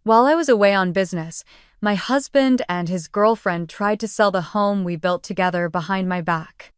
While I was away on business, my husband and his girlfriend tried to sell the home we built together behind my back.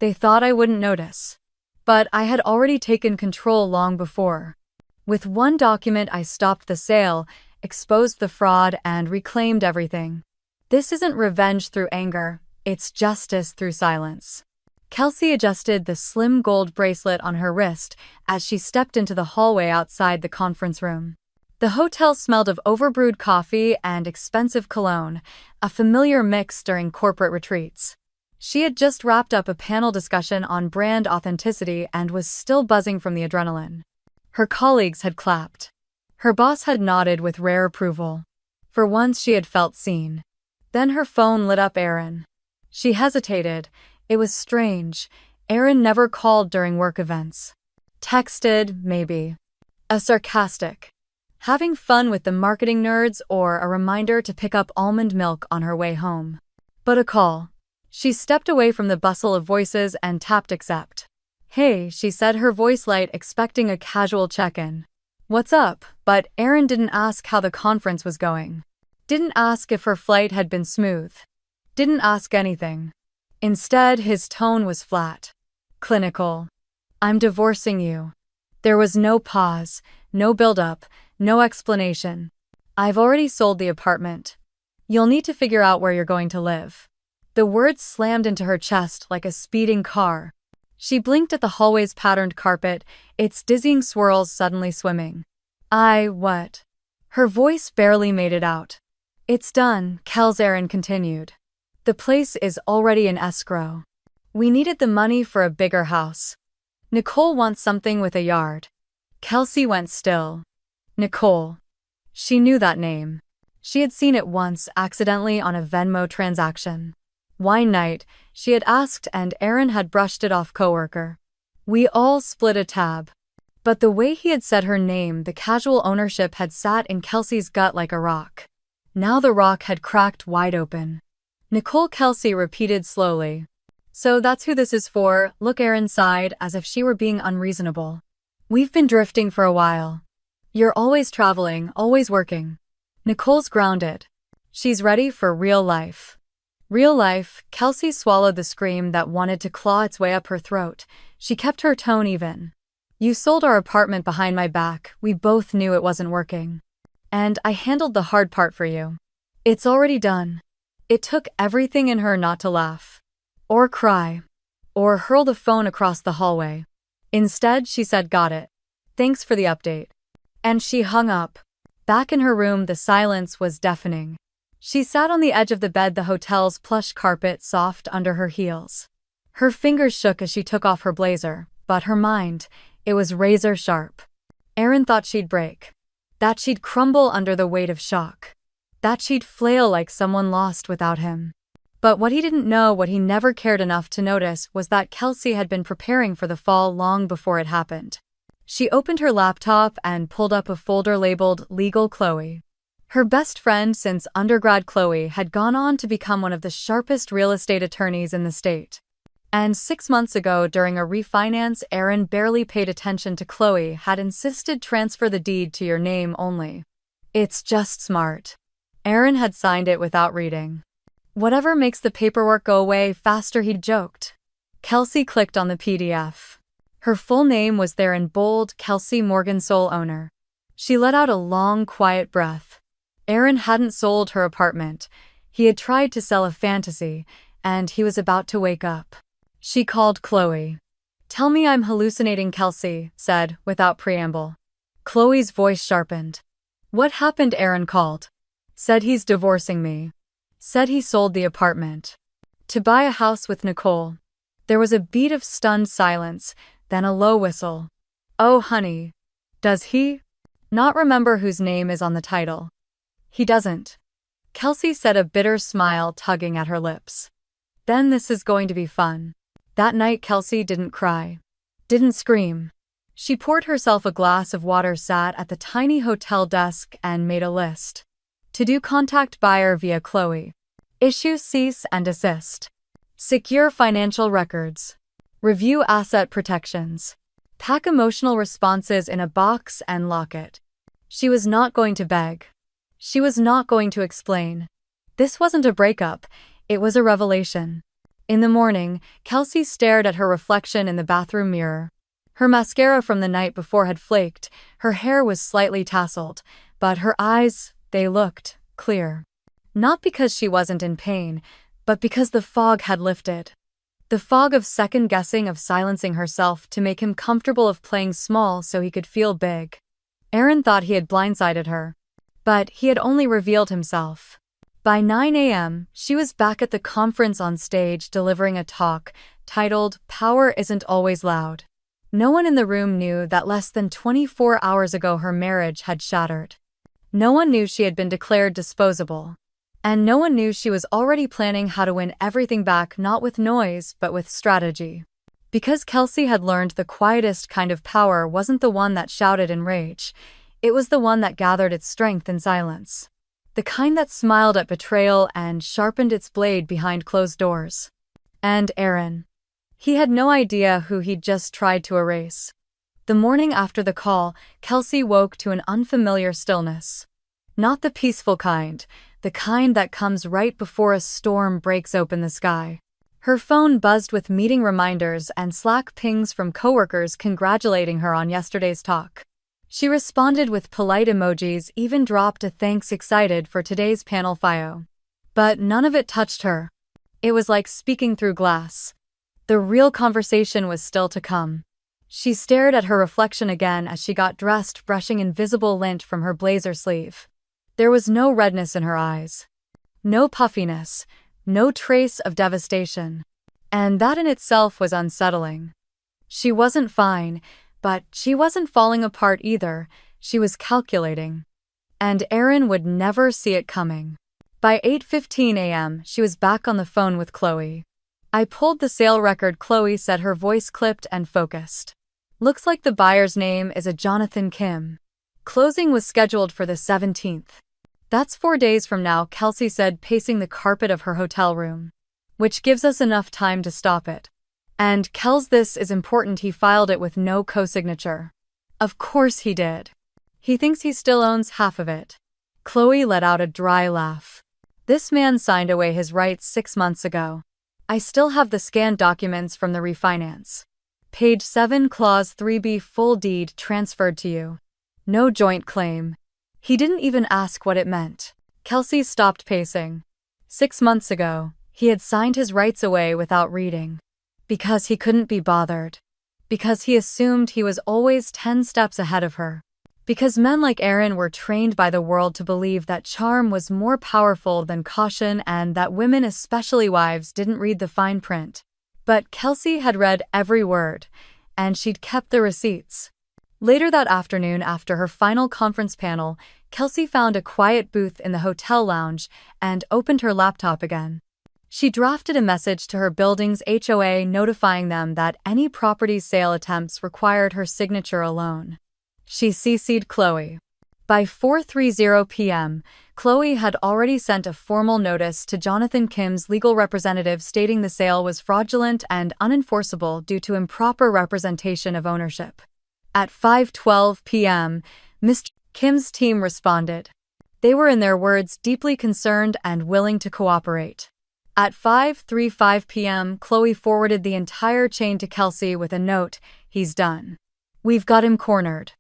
They thought I wouldn't notice. But I had already taken control long before. With one document, I stopped the sale, exposed the fraud, and reclaimed everything. This isn't revenge through anger, it's justice through silence. Kelsey adjusted the slim gold bracelet on her wrist as she stepped into the hallway outside the conference room. The hotel smelled of overbrewed coffee and expensive cologne, a familiar mix during corporate retreats. She had just wrapped up a panel discussion on brand authenticity and was still buzzing from the adrenaline. Her colleagues had clapped. Her boss had nodded with rare approval. For once she had felt seen. Then her phone lit up Aaron. She hesitated. It was strange. Aaron never called during work events. Texted, maybe. A sarcastic. Having fun with the marketing nerds or a reminder to pick up almond milk on her way home. But a call. She stepped away from the bustle of voices and tapped accept. Hey, she said, her voice light, expecting a casual check-in. What's up? But Aaron didn't ask how the conference was going. Didn't ask if her flight had been smooth. Didn't ask anything. Instead, his tone was flat. Clinical. I'm divorcing you. There was no pause, no build-up, no explanation. I've already sold the apartment. You'll need to figure out where you're going to live. The words slammed into her chest like a speeding car. She blinked at the hallway's patterned carpet, its dizzying swirls suddenly swimming. What? Her voice barely made it out. It's done, Aaron continued. The place is already in escrow. We needed the money for a bigger house. Nicole wants something with a yard. Kelsey went still. Nicole. She knew that name. She had seen it once accidentally on a Venmo transaction. Wine night, she had asked, and Aaron had brushed it off. Coworker. We all split a tab. But the way he had said her name, the casual ownership had sat in Kelsey's gut like a rock. Now the rock had cracked wide open. Nicole, Kelsey repeated slowly. So that's who this is for. Look, Aaron sighed as if she were being unreasonable. We've been drifting for a while. You're always traveling, always working. Nicole's grounded. She's ready for real life. Real life. Kelsey swallowed the scream that wanted to claw its way up her throat. She kept her tone even. You sold our apartment behind my back. We both knew it wasn't working. And I handled the hard part for you. It's already done. It took everything in her not to laugh. Or cry. Or hurl the phone across the hallway. Instead, she said, got it. Thanks for the update. And she hung up. Back in her room, the silence was deafening. She sat on the edge of the bed, the hotel's plush carpet soft under her heels. Her fingers shook as she took off her blazer, but her mind, it was razor sharp. Aaron thought she'd break. That she'd crumble under the weight of shock. That she'd flail like someone lost without him. But what he didn't know, what he never cared enough to notice, was that Kelsey had been preparing for the fall long before it happened. She opened her laptop and pulled up a folder labeled Legal Chloe. Her best friend since undergrad, Chloe, had gone on to become one of the sharpest real estate attorneys in the state. And 6 months ago, during a refinance, Aaron barely paid attention to Chloe, had insisted transfer the deed to your name only. It's just smart. Aaron had signed it without reading. Whatever makes the paperwork go away faster, he'd joked. Kelsey clicked on the PDF. Her full name was there in bold, Kelsey Morgan, sole owner. She let out a long, quiet breath. Aaron hadn't sold her apartment. He had tried to sell a fantasy, and he was about to wake up. She called Chloe. Tell me I'm hallucinating, Kelsey said, without preamble. Chloe's voice sharpened. What happened? Aaron called. Said he's divorcing me. Said he sold the apartment. To buy a house with Nicole. There was a beat of stunned silence, then a low whistle. Oh, honey. Does he not remember whose name is on the title? He doesn't. Kelsey said, a bitter smile tugging at her lips. Then this is going to be fun. That night, Kelsey didn't cry. Didn't scream. She poured herself a glass of water, sat at the tiny hotel desk, and made a list. To do: contact buyer via Chloe. Issue cease and desist. Secure financial records. Review asset protections. Pack emotional responses in a box and lock it. She was not going to beg. She was not going to explain. This wasn't a breakup, it was a revelation. In the morning, Kelsey stared at her reflection in the bathroom mirror. Her mascara from the night before had flaked, her hair was slightly tousled, but her eyes, they looked clear. Not because she wasn't in pain, but because the fog had lifted. The fog of second-guessing, of silencing herself to make him comfortable, of playing small so he could feel big. Aaron thought he had blindsided her. But he had only revealed himself. By 9 a.m., she was back at the conference on stage delivering a talk titled, "Power Isn't Always Loud." No one in the room knew that less than 24 hours ago her marriage had shattered. No one knew she had been declared disposable. And no one knew she was already planning how to win everything back, not with noise, but with strategy. Because Kelsey had learned the quietest kind of power wasn't the one that shouted in rage. It was the one that gathered its strength in silence. The kind that smiled at betrayal and sharpened its blade behind closed doors. And Aaron. He had no idea who he'd just tried to erase. The morning after the call, Kelsey woke to an unfamiliar stillness. Not the peaceful kind, the kind that comes right before a storm breaks open the sky. Her phone buzzed with meeting reminders and Slack pings from coworkers congratulating her on yesterday's talk. She responded with polite emojis, even dropped a thanks excited for today's panel FIO. But none of it touched her. It was like speaking through glass. The real conversation was still to come. She stared at her reflection again as she got dressed, brushing invisible lint from her blazer sleeve. There was no redness in her eyes. No puffiness. No trace of devastation. And that in itself was unsettling. She wasn't fine. But she wasn't falling apart either, she was calculating. And Aaron would never see it coming. By 8:15 a.m., she was back on the phone with Chloe. "I pulled the sale record," Chloe said, her voice clipped and focused. "Looks like the buyer's name is a Jonathan Kim. Closing was scheduled for the 17th. That's 4 days from now," Kelsey said, pacing the carpet of her hotel room. "Which gives us enough time to stop it. And Kels, this is important." He filed it with no co-signature. Of course he did. He thinks he still owns half of it. Chloe let out a dry laugh. This man signed away his rights 6 months ago. I still have the scanned documents from the refinance. Page 7, Clause 3B, full deed transferred to you. No joint claim. He didn't even ask what it meant. Kelsey stopped pacing. 6 months ago, he had signed his rights away without reading. Because he couldn't be bothered. Because he assumed he was always 10 steps ahead of her. Because men like Aaron were trained by the world to believe that charm was more powerful than caution and that women, especially wives, didn't read the fine print. But Kelsey had read every word, and she'd kept the receipts. Later that afternoon, after her final conference panel, Kelsey found a quiet booth in the hotel lounge and opened her laptop again. She drafted a message to her building's HOA notifying them that any property sale attempts required her signature alone. She CC'd Chloe. By 4:30 p.m., Chloe had already sent a formal notice to Jonathan Kim's legal representative stating the sale was fraudulent and unenforceable due to improper representation of ownership. At 5:12 p.m., Mr. Kim's team responded. They were, in their words, deeply concerned and willing to cooperate. At 5:35 p.m., Chloe forwarded the entire chain to Kelsey with a note, "He's done. We've got him cornered."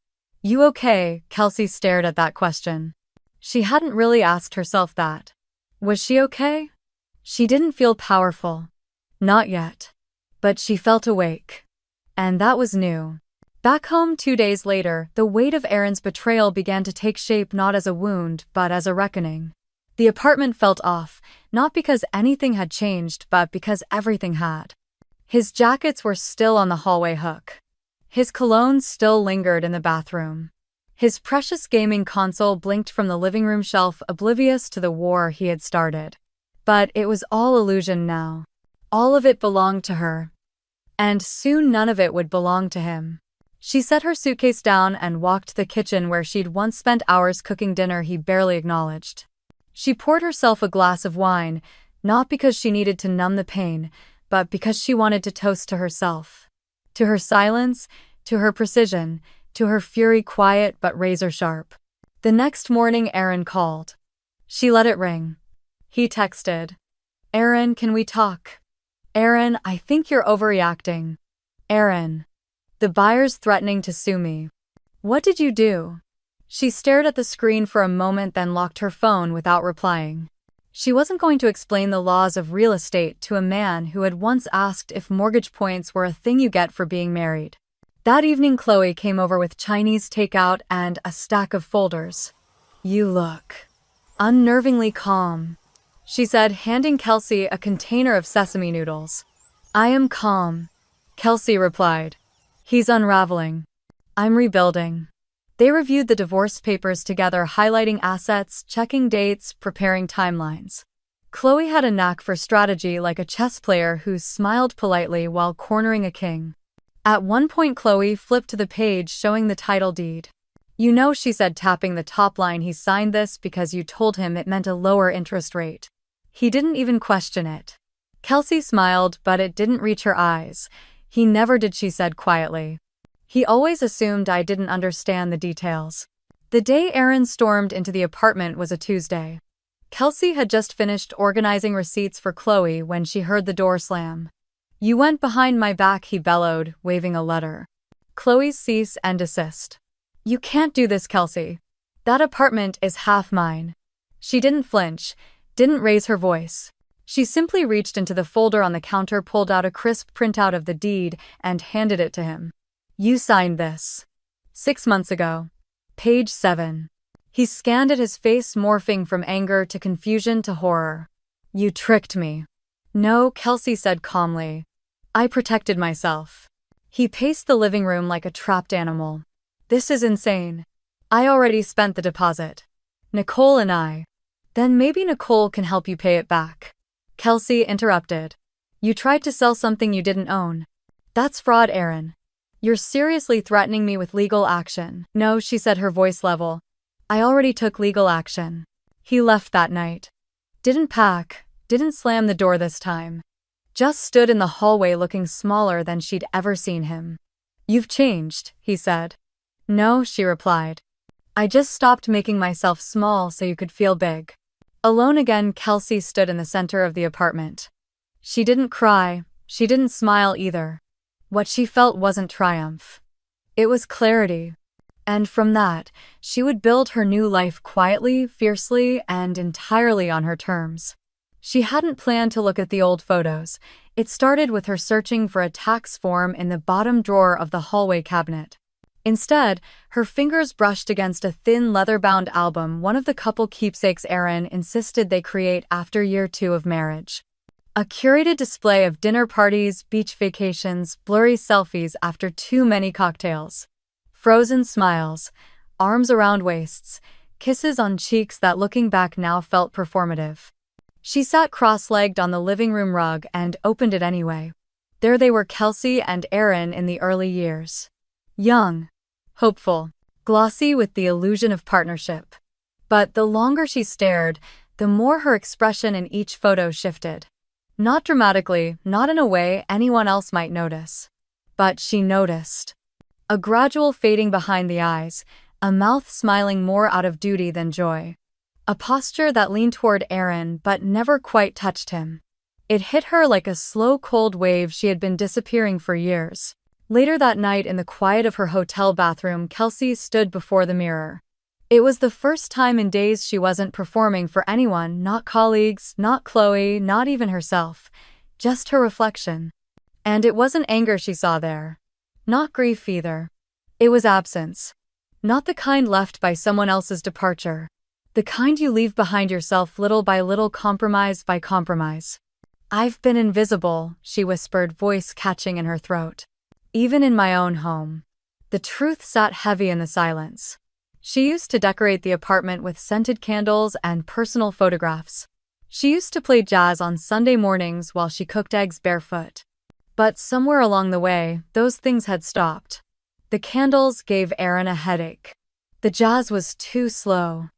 "You okay?" Kelsey stared at that question. She hadn't really asked herself that. Was she okay? She didn't feel powerful. Not yet. But she felt awake. And that was new. Back home 2 days later, the weight of Aaron's betrayal began to take shape, not as a wound, but as a reckoning. The apartment felt off, not because anything had changed, but because everything had. His jackets were still on the hallway hook. His cologne still lingered in the bathroom. His precious gaming console blinked from the living room shelf, oblivious to the war he had started. But it was all illusion now. All of it belonged to her. And soon none of it would belong to him. She set her suitcase down and walked to the kitchen where she'd once spent hours cooking dinner he barely acknowledged. She poured herself a glass of wine, not because she needed to numb the pain, but because she wanted to toast to herself. To her silence, to her precision, to her fury, quiet but razor-sharp. The next morning, Aaron called. She let it ring. He texted, "Aaron, can we talk?" "Aaron, I think you're overreacting." "Aaron, the buyer's threatening to sue me." "What did you do?" She stared at the screen for a moment, then locked her phone without replying. She wasn't going to explain the laws of real estate to a man who had once asked if mortgage points were a thing you get for being married. That evening, Chloe came over with Chinese takeout and a stack of folders. "You look unnervingly calm," she said, handing Kelsey a container of sesame noodles. "I am calm," Kelsey replied. "He's unraveling. I'm rebuilding." They reviewed the divorce papers together, highlighting assets, checking dates, preparing timelines. Chloe had a knack for strategy, like a chess player who smiled politely while cornering a king. At one point, Chloe flipped to the page showing the title deed. "You know," she said, tapping the top line, "he signed this because you told him it meant a lower interest rate. He didn't even question it." Kelsey smiled, but it didn't reach her eyes. "He never did," she said quietly. "He always assumed I didn't understand the details." The day Aaron stormed into the apartment was a Tuesday. Kelsey had just finished organizing receipts for Chloe when she heard the door slam. "You went behind my back," he bellowed, waving a letter. Chloe's cease and desist. "You can't do this, Kelsey. That apartment is half mine." She didn't flinch, didn't raise her voice. She simply reached into the folder on the counter, pulled out a crisp printout of the deed, and handed it to him. "You signed this 6 months ago. Page 7. He scanned it, his face morphing from anger to confusion to horror. "You tricked me." "No," Kelsey said calmly. "I protected myself." He paced the living room like a trapped animal. "This is insane. I already spent the deposit. Nicole and I." "Then maybe Nicole can help you pay it back," Kelsey interrupted. "You tried to sell something you didn't own. That's fraud, Aaron. You're seriously threatening me with legal action." "No," she said, her voice level. "I already took legal action." He left that night. Didn't pack, didn't slam the door this time. Just stood in the hallway looking smaller than she'd ever seen him. "You've changed," he said. "No," she replied. "I just stopped making myself small so you could feel big." Alone again, Kelsey stood in the center of the apartment. She didn't cry, she didn't smile either. What she felt wasn't triumph. It was clarity. And from that, she would build her new life quietly, fiercely, and entirely on her terms. She hadn't planned to look at the old photos. It started with her searching for a tax form in the bottom drawer of the hallway cabinet. Instead, her fingers brushed against a thin leather-bound album, one of the couple keepsakes Aaron insisted they create after year 2 of marriage. A curated display of dinner parties, beach vacations, blurry selfies after too many cocktails. Frozen smiles, arms around waists, kisses on cheeks that looking back now felt performative. She sat cross-legged on the living room rug and opened it anyway. There they were, Kelsey and Aaron in the early years. Young, hopeful, glossy with the illusion of partnership. But the longer she stared, the more her expression in each photo shifted. Not dramatically, not in a way anyone else might notice. But she noticed. A gradual fading behind the eyes, a mouth smiling more out of duty than joy. A posture that leaned toward Aaron but never quite touched him. It hit her like a slow, cold wave. She had been disappearing for years. Later that night, in the quiet of her hotel bathroom, Kelsey stood before the mirror. It was the first time in days she wasn't performing for anyone, not colleagues, not Chloe, not even herself. Just her reflection. And it wasn't anger she saw there. Not grief either. It was absence. Not the kind left by someone else's departure. The kind you leave behind yourself little by little, compromise by compromise. "I've been invisible," she whispered, voice catching in her throat. "Even in my own home." The truth sat heavy in the silence. She used to decorate the apartment with scented candles and personal photographs. She used to play jazz on Sunday mornings while she cooked eggs barefoot. But somewhere along the way, those things had stopped. The candles gave Aaron a headache. The jazz was too slow.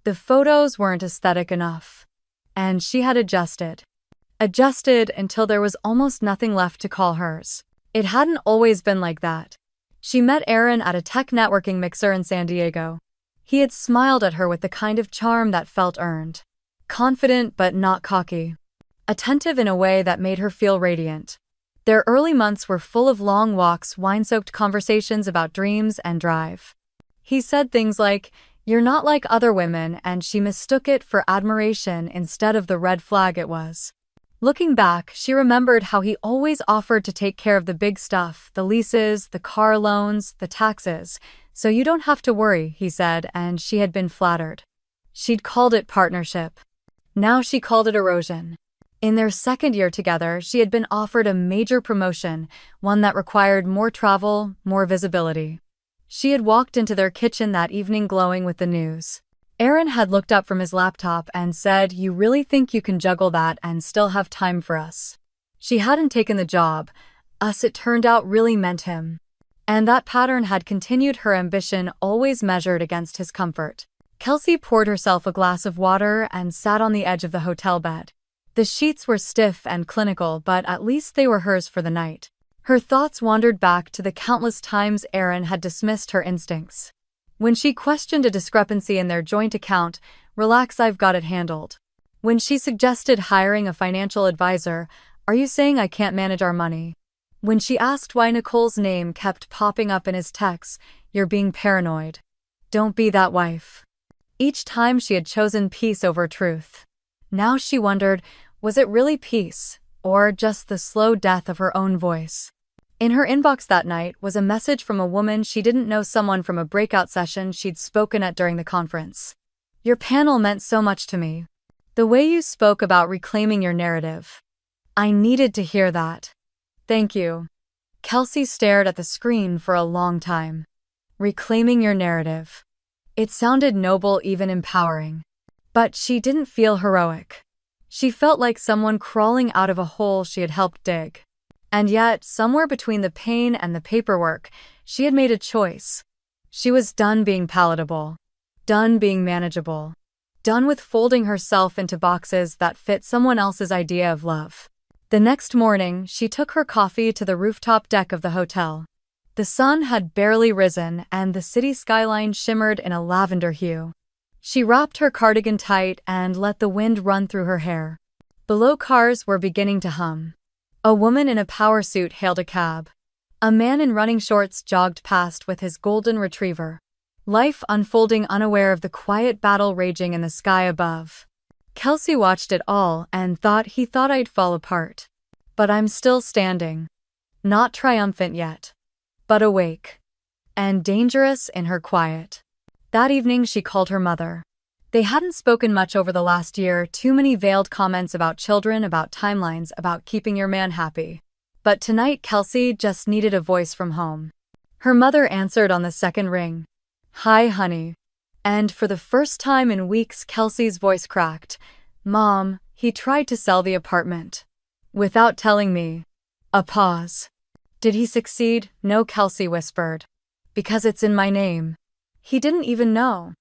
The photos weren't aesthetic enough. And she had adjusted. Adjusted until there was almost nothing left to call hers. It hadn't always been like that. She met Aaron at a tech networking mixer in San Diego. He had smiled at her with the kind of charm that felt earned. Confident but not cocky. Attentive in a way that made her feel radiant. Their early months were full of long walks, wine-soaked conversations about dreams and drive. He said things like, "You're not like other women," and she mistook it for admiration instead of the red flag it was. Looking back, she remembered how he always offered to take care of the big stuff, the leases, the car loans, the taxes. "So you don't have to worry," he said, and she had been flattered. She'd called it partnership. Now she called it erosion. In their second year together, she had been offered a major promotion, one that required more travel, more visibility. She had walked into their kitchen that evening glowing with the news. Aaron had looked up from his laptop and said, "You really think you can juggle that and still have time for us?" She hadn't taken the job. Us, it turned out, really meant him. And that pattern had continued, her ambition always measured against his comfort. Kelsey poured herself a glass of water and sat on the edge of the hotel bed. The sheets were stiff and clinical, but at least they were hers for the night. Her thoughts wandered back to the countless times Aaron had dismissed her instincts. When she questioned a discrepancy in their joint account, "Relax, I've got it handled." When she suggested hiring a financial advisor, "Are you saying I can't manage our money?" When she asked why Nicole's name kept popping up in his texts, "You're being paranoid. Don't be that wife." Each time she had chosen peace over truth. Now she wondered, was it really peace, or just the slow death of her own voice? In her inbox that night was a message from a woman she didn't know, someone from a breakout session she'd spoken at during the conference. "Your panel meant so much to me. The way you spoke about reclaiming your narrative. I needed to hear that. Thank you." Kelsey stared at the screen for a long time. Reclaiming your narrative. It sounded noble, even empowering. But she didn't feel heroic. She felt like someone crawling out of a hole she had helped dig. And yet, somewhere between the pain and the paperwork, she had made a choice. She was done being palatable. Done being manageable. Done with folding herself into boxes that fit someone else's idea of love. The next morning, she took her coffee to the rooftop deck of the hotel. The sun had barely risen, and the city skyline shimmered in a lavender hue. She wrapped her cardigan tight and let the wind run through her hair. Below, cars were beginning to hum. A woman in a power suit hailed a cab. A man in running shorts jogged past with his golden retriever. Life unfolding, unaware of the quiet battle raging in the sky above. Kelsey watched it all and thought, I'd fall apart. But I'm still standing. Not triumphant yet. But awake. And dangerous in her quiet. That evening she called her mother. They hadn't spoken much over the last year, too many veiled comments about children, about timelines, about keeping your man happy. But tonight Kelsey just needed a voice from home. Her mother answered on the second ring. "Hi, honey." And for the first time in weeks Kelsey's voice cracked. "Mom, he tried to sell the apartment. Without telling me." A pause. "Did he succeed?" "No," Kelsey whispered. "Because it's in my name." "He didn't even know."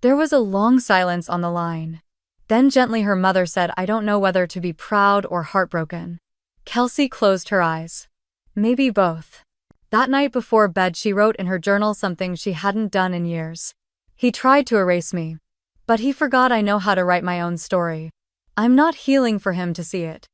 There was a long silence on the line. Then gently her mother said, "I don't know whether to be proud or heartbroken." Kelsey closed her eyes. Maybe both. That night before bed she wrote in her journal something she hadn't done in years. "He tried to erase me. But he forgot I know how to write my own story. I'm not healing for him to see it.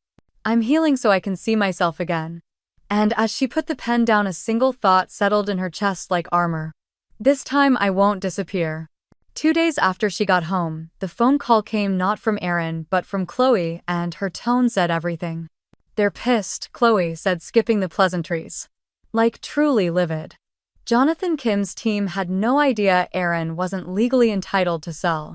I'm healing so I can see myself again." And as she put the pen down, a single thought settled in her chest like armor. "This time I won't disappear." 2 days after she got home, the phone call came, not from Aaron but from Chloe, and her tone said everything. "They're pissed," Chloe said, skipping the pleasantries. Like truly livid. Jonathan Kim's team had no idea Aaron wasn't legally entitled to sell.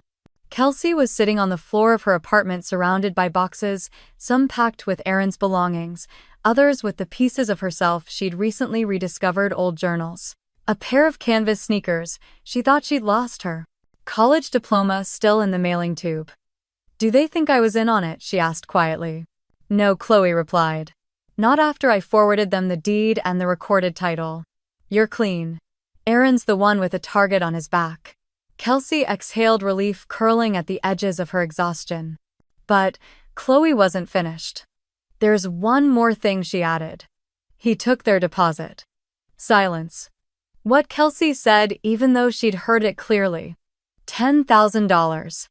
Kelsey was sitting on the floor of her apartment surrounded by boxes, some packed with Aaron's belongings, others with the pieces of herself she'd recently rediscovered, old journals. A pair of canvas sneakers. She thought she'd lost her college diploma still in the mailing tube. "Do they think I was in on it?" she asked quietly. "No," Chloe replied. "Not after I forwarded them the deed and the recorded title. You're clean. Aaron's the one with a target on his back." Kelsey exhaled relief, curling at the edges of her exhaustion. But Chloe wasn't finished. "There's one more thing," she added. "He took their deposit." Silence. What Kelsey said, even though she'd heard it clearly. $10,000.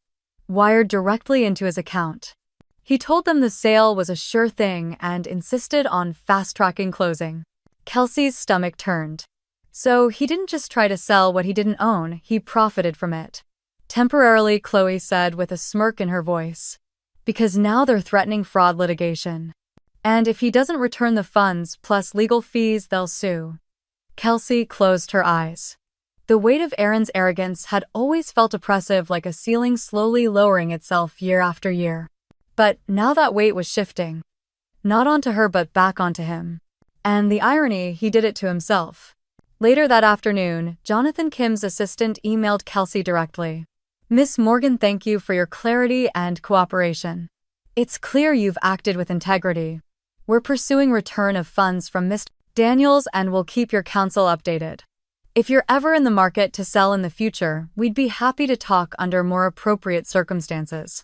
Wired directly into his account. He told them the sale was a sure thing and insisted on fast-tracking closing. Kelsey's stomach turned. So he didn't just try to sell what he didn't own, he profited from it. Temporarily, Chloe said with a smirk in her voice. Because now they're threatening fraud litigation. And if he doesn't return the funds plus legal fees, they'll sue. Kelsey closed her eyes. The weight of Aaron's arrogance had always felt oppressive, like a ceiling slowly lowering itself year after year. But now that weight was shifting. Not onto her but back onto him. And the irony, he did it to himself. Later that afternoon, Jonathan Kim's assistant emailed Kelsey directly. Miss Morgan, thank you for your clarity and cooperation. It's clear you've acted with integrity. We're pursuing return of funds from Mr. Daniels and will keep your counsel updated. If you're ever in the market to sell in the future, we'd be happy to talk under more appropriate circumstances.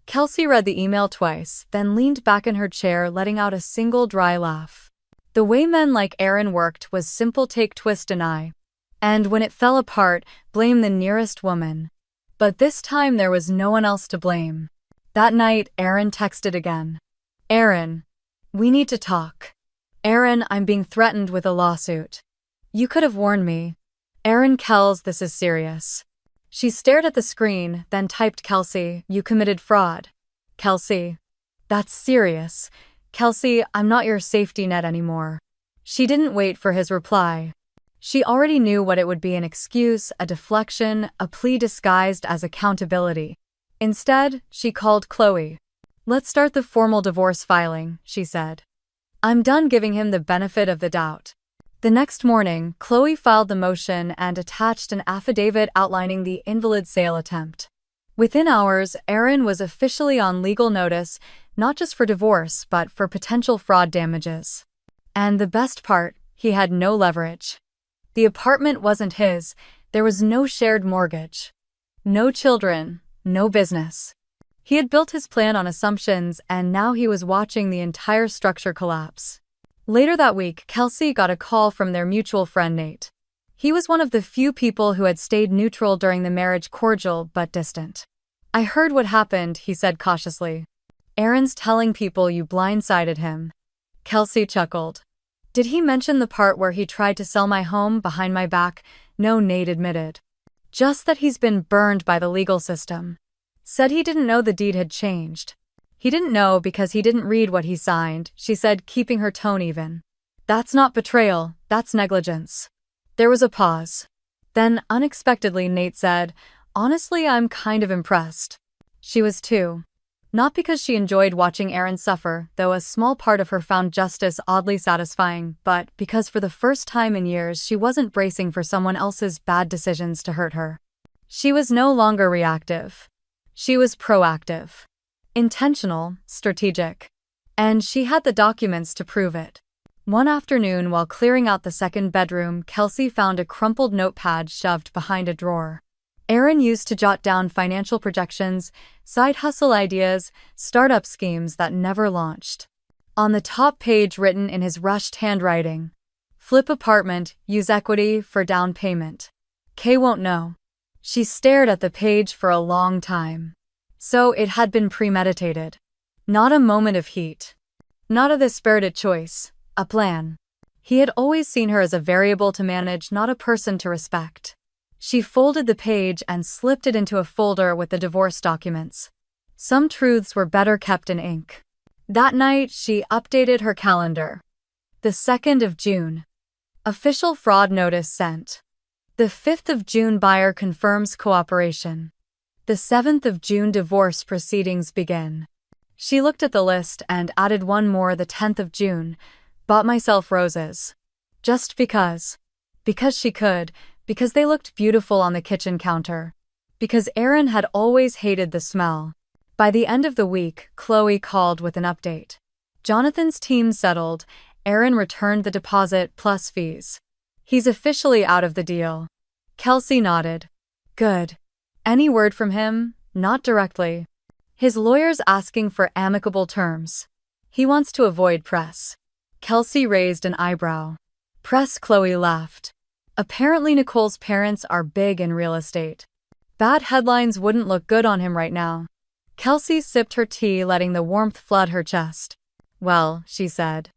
Kelsey read the email twice, then leaned back in her chair, letting out a single dry laugh. The way men like Aaron worked was simple: take, twist, deny. And when it fell apart, blame the nearest woman. But this time there was no one else to blame. That night, Aaron texted again. Aaron, we need to talk. Aaron, I'm being threatened with a lawsuit. You could have warned me. Aaron, Kels, this is serious. She stared at the screen, then typed, Kelsey, you committed fraud. Kelsey. That's serious. Kelsey, I'm not your safety net anymore. She didn't wait for his reply. She already knew what it would be: an excuse, a deflection, a plea disguised as accountability. Instead, she called Chloe. Let's start the formal divorce filing, she said. I'm done giving him the benefit of the doubt. The next morning, Chloe filed the motion and attached an affidavit outlining the invalid sale attempt. Within hours, Aaron was officially on legal notice, not just for divorce, but for potential fraud damages. And the best part, he had no leverage. The apartment wasn't his, there was no shared mortgage. No children, no business. He had built his plan on assumptions, and now he was watching the entire structure collapse. Later that week, Kelsey got a call from their mutual friend Nate. He was one of the few people who had stayed neutral during the marriage, cordial but distant. I heard what happened, he said cautiously. Aaron's telling people you blindsided him. Kelsey chuckled. Did he mention the part where he tried to sell my home behind my back? No, Nate admitted. Just that he's been burned by the legal system. Said he didn't know the deed had changed. He didn't know because he didn't read what he signed, she said, keeping her tone even. That's not betrayal, that's negligence. There was a pause. Then, unexpectedly, Nate said, honestly, I'm kind of impressed. She was too. Not because she enjoyed watching Aaron suffer, though a small part of her found justice oddly satisfying, but because for the first time in years she wasn't bracing for someone else's bad decisions to hurt her. She was no longer reactive. She was proactive. Intentional, strategic. And she had the documents to prove it. One afternoon, while clearing out the second bedroom, Kelsey found a crumpled notepad shoved behind a drawer. Aaron used to jot down financial projections, side hustle ideas, startup schemes that never launched. On the top page, written in his rushed handwriting, flip apartment, use equity for down payment. Kay won't know. She stared at the page for a long time. So it had been premeditated. Not a moment of heat. Not a dispirited choice, a plan. He had always seen her as a variable to manage, not a person to respect. She folded the page and slipped it into a folder with the divorce documents. Some truths were better kept in ink. That night, she updated her calendar. The 2nd of June. Official fraud notice sent. The 5th of June, buyer confirms cooperation. The 7th of June, divorce proceedings begin. She looked at the list and added one more, the 10th of June. Bought myself roses. Just because. Because she could. Because they looked beautiful on the kitchen counter. Because Aaron had always hated the smell. By the end of the week, Chloe called with an update. Jonathan's team settled. Aaron returned the deposit plus fees. He's officially out of the deal. Kelsey nodded. Good. Any word from him? Not directly. His lawyer's asking for amicable terms. He wants to avoid press. Kelsey raised an eyebrow. Press, Chloe laughed. Apparently Nicole's parents are big in real estate. Bad headlines wouldn't look good on him right now. Kelsey sipped her tea, letting the warmth flood her chest. Well, she said.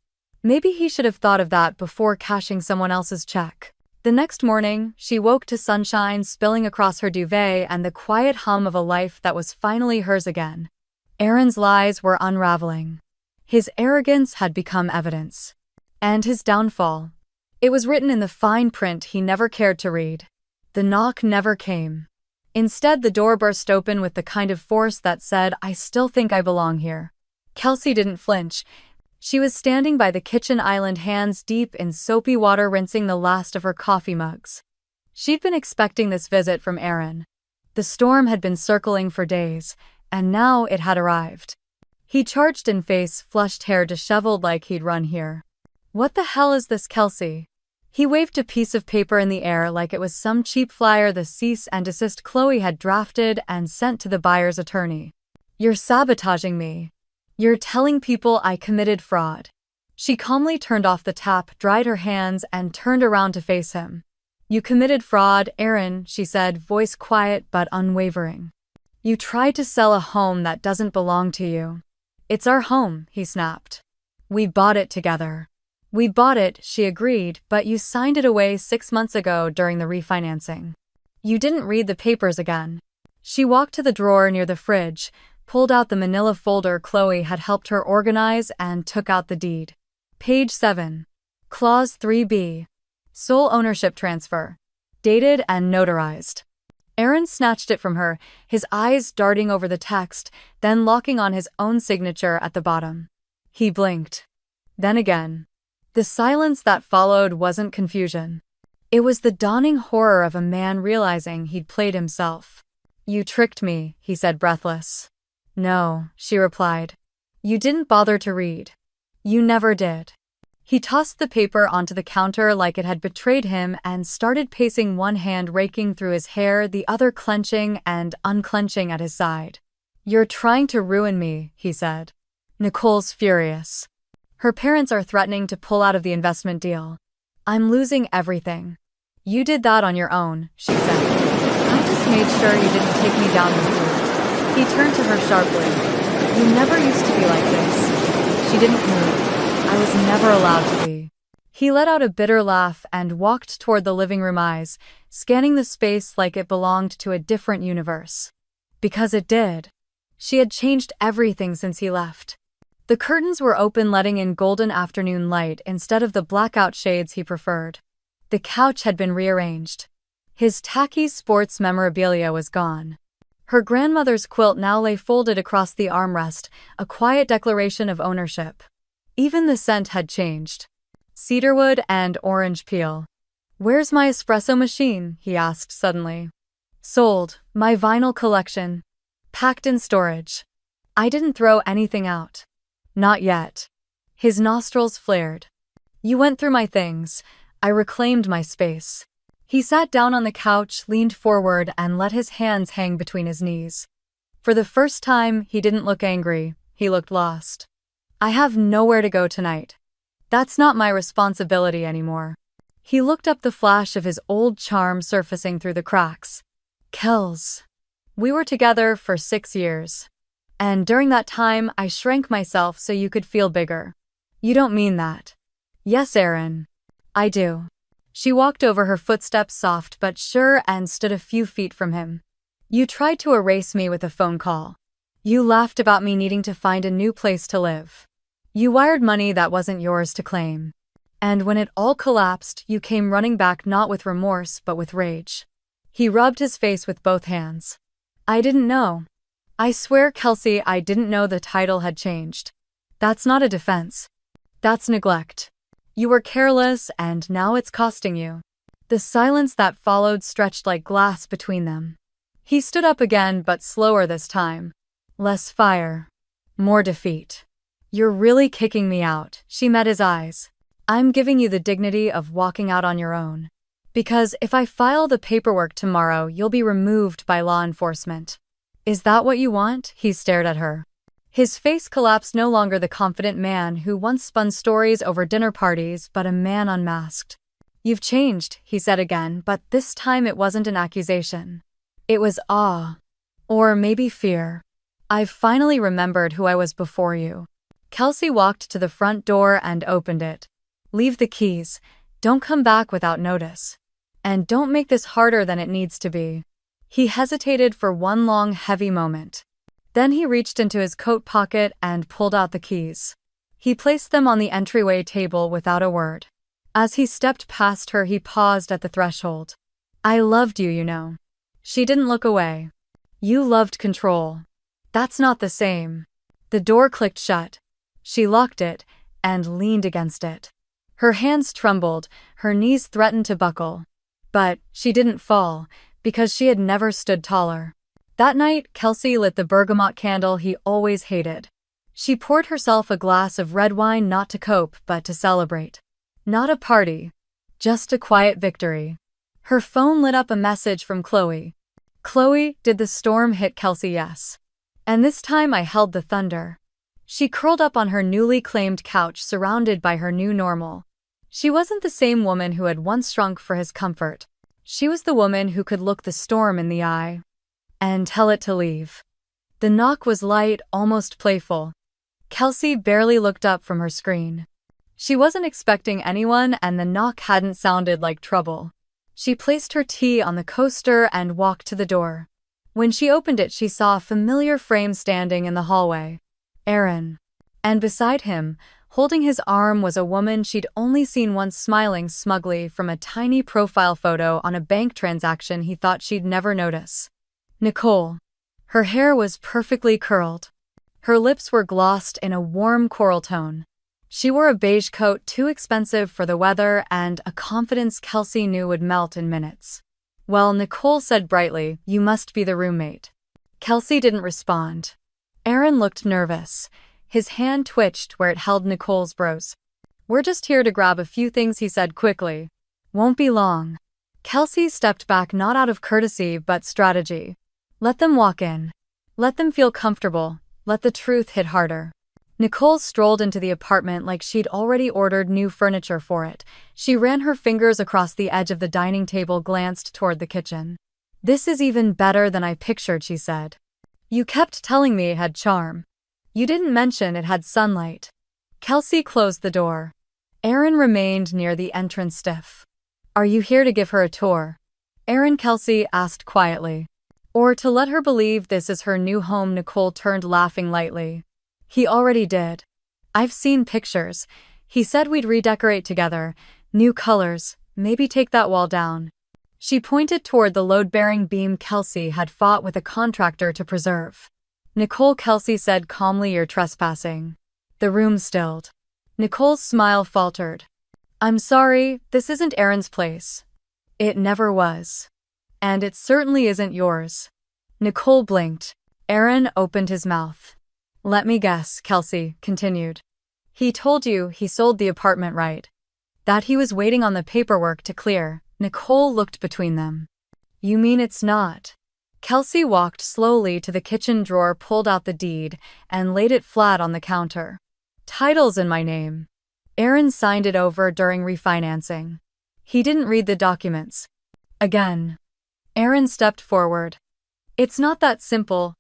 Maybe he should have thought of that before cashing someone else's check. The next morning, she woke to sunshine spilling across her duvet and the quiet hum of a life that was finally hers again. Aaron's lies were unraveling. His arrogance had become evidence. And his downfall. It was written in the fine print he never cared to read. The knock never came. Instead, the door burst open with the kind of force that said, "I still think I belong here." Kelsey didn't flinch. She was standing by the kitchen island, hands deep in soapy water, rinsing the last of her coffee mugs. She'd been expecting this visit from Aaron. The storm had been circling for days, and now it had arrived. He charged in, face flushed, hair disheveled like he'd run here. "What the hell is this, Kelsey?" He waved a piece of paper in the air like it was some cheap flyer the cease and desist Chloe had drafted and sent to the buyer's attorney. "You're sabotaging me. You're telling people I committed fraud." She calmly turned off the tap, dried her hands, and turned around to face him. "You committed fraud, Aaron," she said, voice quiet but unwavering. "You tried to sell a home that doesn't belong to you." "It's our home," he snapped. "We bought it together." "We bought it," she agreed, "but you signed it away 6 months ago during the refinancing. You didn't read the papers again." She walked to the drawer near the fridge, pulled out the manila folder Chloe had helped her organize, and took out the deed. Page 7. Clause 3B. Sole ownership transfer. Dated and notarized. Aaron snatched it from her, his eyes darting over the text, then locking on his own signature at the bottom. He blinked. Then again. The silence that followed wasn't confusion. It was the dawning horror of a man realizing he'd played himself. "You tricked me," he said, breathless. "No," she replied. "You didn't bother to read. You never did." He tossed the paper onto the counter like it had betrayed him and started pacing, one hand raking through his hair, the other clenching and unclenching at his side. "You're trying to ruin me," he said. "Nicole's furious. Her parents are threatening to pull out of the investment deal. I'm losing everything." "You did that on your own," she said. "I just made sure you didn't take me down with you." He turned to her sharply. "You never used to be like this." She didn't move. "I was never allowed to be." He let out a bitter laugh and walked toward the living room, eyes scanning the space like it belonged to a different universe. Because it did. She had changed everything since he left. The curtains were open, letting in golden afternoon light instead of the blackout shades he preferred. The couch had been rearranged. His tacky sports memorabilia was gone. Her grandmother's quilt now lay folded across the armrest, a quiet declaration of ownership. Even the scent had changed. Cedarwood and orange peel. "Where's my espresso machine?" he asked suddenly. "Sold. My vinyl collection. Packed in storage. I didn't throw anything out." "Not yet." His nostrils flared. "You went through my things. I reclaimed my space." He sat down on the couch, leaned forward, and let his hands hang between his knees. For the first time, he didn't look angry, he looked lost. "I have nowhere to go tonight. That's not my responsibility anymore." He looked up, the flash of his old charm surfacing through the cracks. "Kels. We were together for 6 years. And during that time, I shrank myself so you could feel bigger." "You don't mean that." "Yes, Aaron. I do." She walked over, her footsteps soft but sure, and stood a few feet from him. "You tried to erase me with a phone call. You laughed about me needing to find a new place to live. You wired money that wasn't yours to claim. And when it all collapsed, you came running back, not with remorse but with rage." He rubbed his face with both hands. "I didn't know. I swear, Kelsey, I didn't know the title had changed. That's not a defense. That's neglect. You were careless, and now it's costing you." The silence that followed stretched like glass between them. He stood up again, but slower this time. Less fire. More defeat. "You're really kicking me out." She met his eyes. "I'm giving you the dignity of walking out on your own. Because if I file the paperwork tomorrow, you'll be removed by law enforcement." "Is that what you want?" He stared at her. His face collapsed, no longer the confident man who once spun stories over dinner parties, but a man unmasked. "You've changed," he said again, but this time it wasn't an accusation. It was awe. Or maybe fear. I've finally remembered who I was before you. Kelsey walked to the front door and opened it. Leave the keys. Don't come back without notice. And don't make this harder than it needs to be. He hesitated for one long, heavy moment. Then he reached into his coat pocket and pulled out the keys. He placed them on the entryway table without a word. As he stepped past her, he paused at the threshold. I loved you, you know. She didn't look away. You loved control. That's not the same. The door clicked shut. She locked it and leaned against it. Her hands trembled, her knees threatened to buckle. But she didn't fall, because she had never stood taller. That night, Kelsey lit the bergamot candle he always hated. She poured herself a glass of red wine, not to cope, but to celebrate. Not a party. Just a quiet victory. Her phone lit up a message from Chloe. Chloe, did the storm hit Kelsey? Yes. And this time I held the thunder. She curled up on her newly claimed couch, surrounded by her new normal. She wasn't the same woman who had once shrunk for his comfort. She was the woman who could look the storm in the eye and tell it to leave. The knock was light, almost playful. Kelsey barely looked up from her screen. She wasn't expecting anyone, and the knock hadn't sounded like trouble. She placed her tea on the coaster and walked to the door. When she opened it, she saw a familiar frame standing in the hallway. Aaron. And beside him, holding his arm, was a woman she'd only seen once, smiling smugly from a tiny profile photo on a bank transaction he thought she'd never notice. Nicole. Her hair was perfectly curled. Her lips were glossed in a warm coral tone. She wore a beige coat too expensive for the weather and a confidence Kelsey knew would melt in minutes. Well, Nicole said brightly, you must be the roommate. Kelsey didn't respond. Aaron looked nervous. His hand twitched where it held Nicole's bros. We're just here to grab a few things, he said quickly. Won't be long. Kelsey stepped back, not out of courtesy but strategy. Let them walk in. Let them feel comfortable. Let the truth hit harder. Nicole strolled into the apartment like she'd already ordered new furniture for it. She ran her fingers across the edge of the dining table, glanced toward the kitchen. This is even better than I pictured, she said. You kept telling me it had charm. You didn't mention it had sunlight. Kelsey closed the door. Aaron remained near the entrance, stiff. Are you here to give her a tour? Aaron, Kelsey asked quietly. Or to let her believe this is her new home? Nicole turned, laughing lightly. He already did. I've seen pictures. He said we'd redecorate together. New colors, maybe take that wall down. She pointed toward the load-bearing beam Kelsey had fought with a contractor to preserve. Nicole, Kelsey said calmly, you're trespassing. The room stilled. Nicole's smile faltered. I'm sorry, this isn't Aaron's place. It never was. And it certainly isn't yours. Nicole blinked. Aaron opened his mouth. Let me guess, Kelsey continued. He told you he sold the apartment, right? That he was waiting on the paperwork to clear. Nicole looked between them. You mean it's not? Kelsey walked slowly to the kitchen drawer, pulled out the deed, and laid it flat on the counter. Title's in my name. Aaron signed it over during refinancing. He didn't read the documents. Again. Aaron stepped forward. It's not that simple.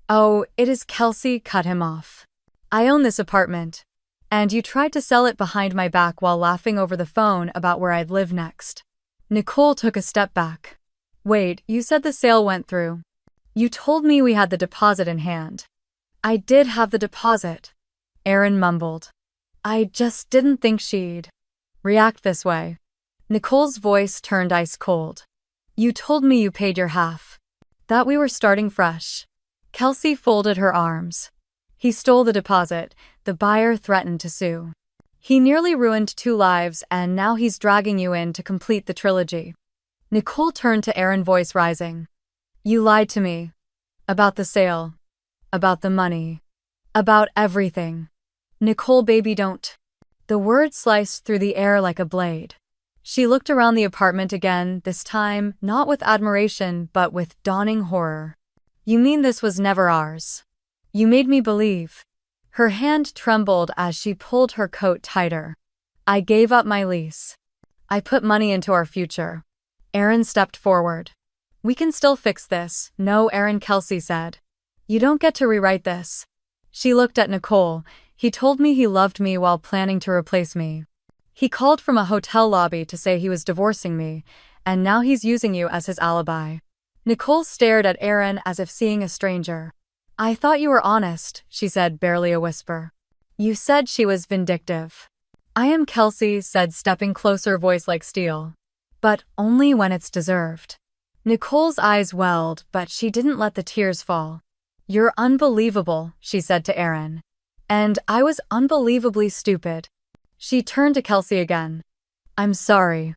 Oh, it is. Kelsey cut him off. I own this apartment. And you tried to sell it behind my back while laughing over the phone about where I'd live next. Nicole took a step back. Wait, you said the sale went through. You told me we had the deposit in hand. I did have the deposit. Aaron mumbled. I just didn't think she'd react this way. Nicole's voice turned ice cold. You told me you paid your half. That we were starting fresh. Kelsey folded her arms. He stole the deposit. The buyer threatened to sue. He nearly ruined 2 lives, and now he's dragging you in to complete the trilogy. Nicole turned to Aaron, voice rising. You lied to me. About the sale. About the money. About everything. Nicole, baby, don't. The word sliced through the air like a blade. She looked around the apartment again, this time not with admiration but with dawning horror. You mean this was never ours? You made me believe. Her hand trembled as she pulled her coat tighter. I gave up my lease. I put money into our future. Aaron stepped forward. We can still fix this. No, Aaron, Kelsey said. You don't get to rewrite this. She looked at Nicole. He told me he loved me while planning to replace me. He called from a hotel lobby to say he was divorcing me, and now he's using you as his alibi. Nicole stared at Aaron as if seeing a stranger. I thought you were honest, she said, barely a whisper. You said she was vindictive. I am, Kelsey said, stepping closer, voice like steel. But only when it's deserved. Nicole's eyes welled, but she didn't let the tears fall. You're unbelievable, she said to Aaron. And I was unbelievably stupid. She turned to Kelsey again. I'm sorry.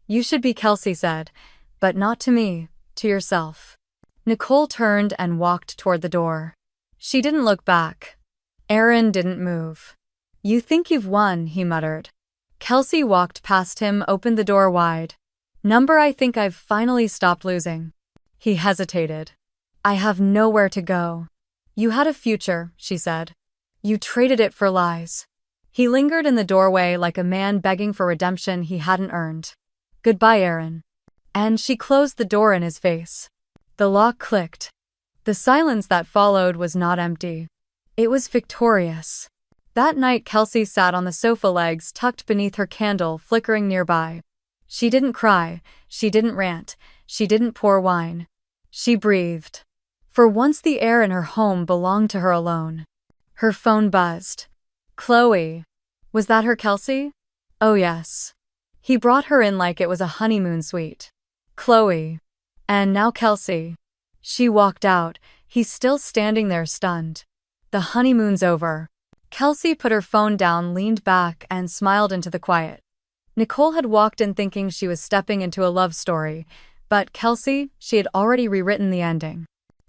You should be, Kelsey said, but not to me, to yourself. Nicole turned and walked toward the door. She didn't look back. Aaron didn't move. You think you've won, he muttered. Kelsey walked past him, opened the door wide. I think I've finally stopped losing. He hesitated. I have nowhere to go. You had a future, she said. You traded it for lies. He lingered in the doorway like a man begging for redemption he hadn't earned. Goodbye, Aaron. And she closed the door in his face. The lock clicked. The silence that followed was not empty. It was victorious. That night, Kelsey sat on the sofa, legs tucked beneath her candle flickering nearby. She didn't cry, she didn't rant, she didn't pour wine. She breathed. For once the air in her home belonged to her alone. Her phone buzzed. Chloe. Was that her, Kelsey? Oh yes. He brought her in like it was a honeymoon suite. Chloe. And now Kelsey. She walked out, he still standing there stunned. The honeymoon's over. Kelsey put her phone down, leaned back, and smiled into the quiet. Nicole had walked in thinking she was stepping into a love story, but Kelsey, she had already rewritten the ending.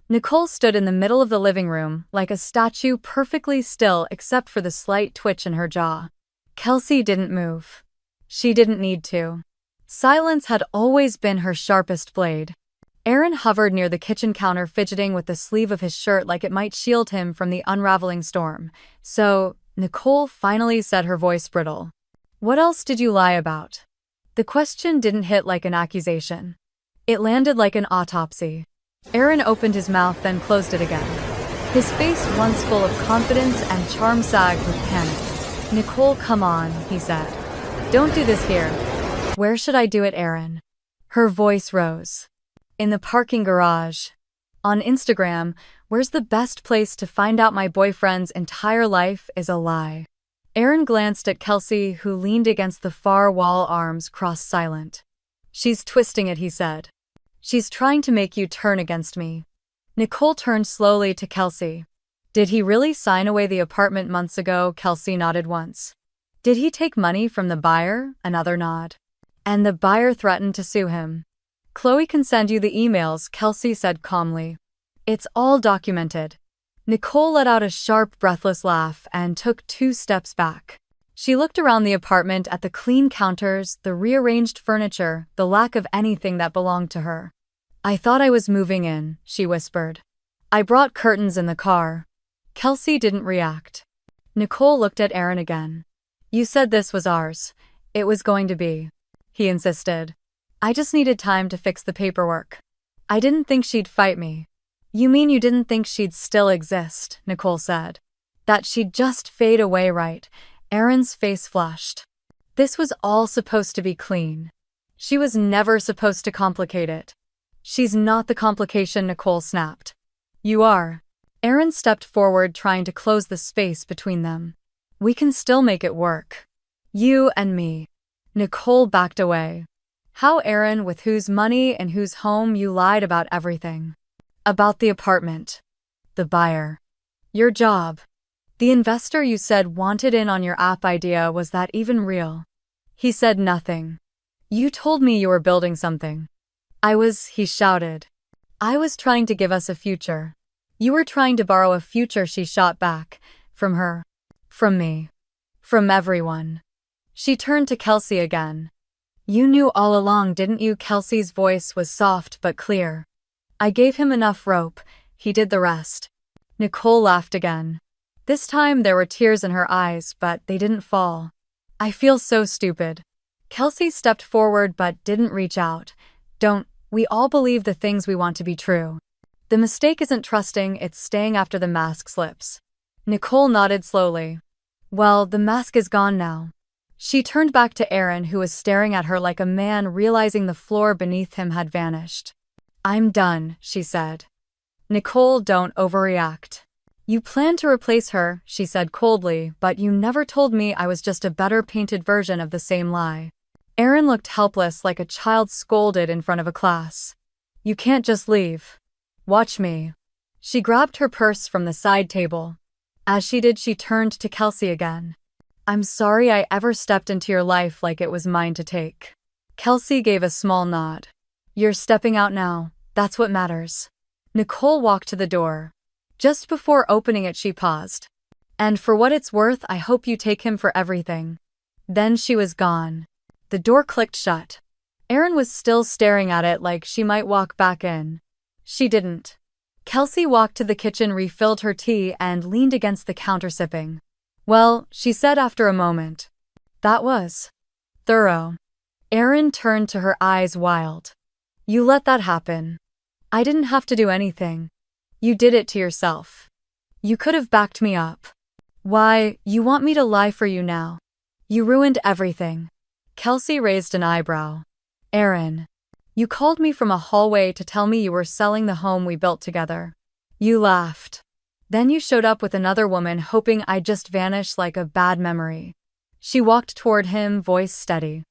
Nicole stood in the middle of the living room, like a statue, perfectly still except for the slight twitch in her jaw. Kelsey didn't move. She didn't need to. Silence had always been her sharpest blade. Aaron hovered near the kitchen counter, fidgeting with the sleeve of his shirt like it might shield him from the unraveling storm. So, Nicole finally said, her voice brittle. What else did you lie about? The question didn't hit like an accusation. It landed like an autopsy. Aaron opened his mouth, then closed it again. His face, once full of confidence and charm, sagged with panic. Nicole, come on, he said. Don't do this here. Where should I do it, Aaron? Her voice rose. In the parking garage. On Instagram, where's the best place to find out my boyfriend's entire life is a lie? Aaron glanced at Kelsey, who leaned against the far wall, arms crossed, silent. She's twisting it, he said. She's trying to make you turn against me. Nicole turned slowly to Kelsey. Did he really sign away the apartment months ago? Kelsey nodded once. Did he take money from the buyer? Another nod. And the buyer threatened to sue him. Chloe can send you the emails, Kelsey said calmly. It's all documented. Nicole let out a sharp, breathless laugh and took 2 steps back. She looked around the apartment at the clean counters, the rearranged furniture, the lack of anything that belonged to her. I thought I was moving in, she whispered. I brought curtains in the car. Kelsey didn't react. Nicole looked at Aaron again. You said this was ours. It was going to be. He insisted. I just needed time to fix the paperwork. I didn't think she'd fight me. You mean you didn't think she'd still exist, Nicole said. That she'd just fade away, right? Aaron's face flushed. This was all supposed to be clean. She was never supposed to complicate it. She's not the complication, Nicole snapped. You are. Aaron stepped forward, trying to close the space between them. We can still make it work. You and me. Nicole backed away. How, Aaron? With whose money and whose home? You lied about everything. About the apartment. The buyer. Your job. The investor you said wanted in on your app idea. Was that even real? He said nothing. You told me you were building something. He shouted. I was trying to give us a future. You were trying to borrow a future, she shot back. From her. From me. From everyone. She turned to Kelsey again. You knew all along, didn't you? Kelsey's voice was soft but clear. I gave him enough rope, he did the rest. Nicole laughed again. This time there were tears in her eyes, but they didn't fall. I feel so stupid. Kelsey stepped forward but didn't reach out. Don't We all believe the things we want to be true. The mistake isn't trusting, it's staying after the mask slips. Nicole nodded slowly. Well, the mask is gone now. She turned back to Aaron, who was staring at her like a man realizing the floor beneath him had vanished. I'm done, she said. Nicole, don't overreact. You plan to replace her, she said coldly, but you never told me I was just a better painted version of the same lie. Aaron looked helpless, like a child scolded in front of a class. You can't just leave. Watch me. She grabbed her purse from the side table. As she did, she turned to Kelsey again. I'm sorry I ever stepped into your life like it was mine to take. Kelsey gave a small nod. You're stepping out now. That's what matters. Nicole walked to the door. Just before opening it, she paused. And for what it's worth, I hope you take him for everything. Then she was gone. The door clicked shut. Aaron was still staring at it like she might walk back in. She didn't. Kelsey walked to the kitchen, refilled her tea, and leaned against the counter sipping. Well, she said after a moment. That was thorough. Aaron turned to her, eyes wild. You let that happen. I didn't have to do anything. You did it to yourself. You could have backed me up. Why, you want me to lie for you now? You ruined everything. Kelsey raised an eyebrow. Aaron, you called me from a hallway to tell me you were selling the home we built together. You laughed. Then you showed up with another woman, hoping I'd just vanish like a bad memory. She walked toward him, voice steady.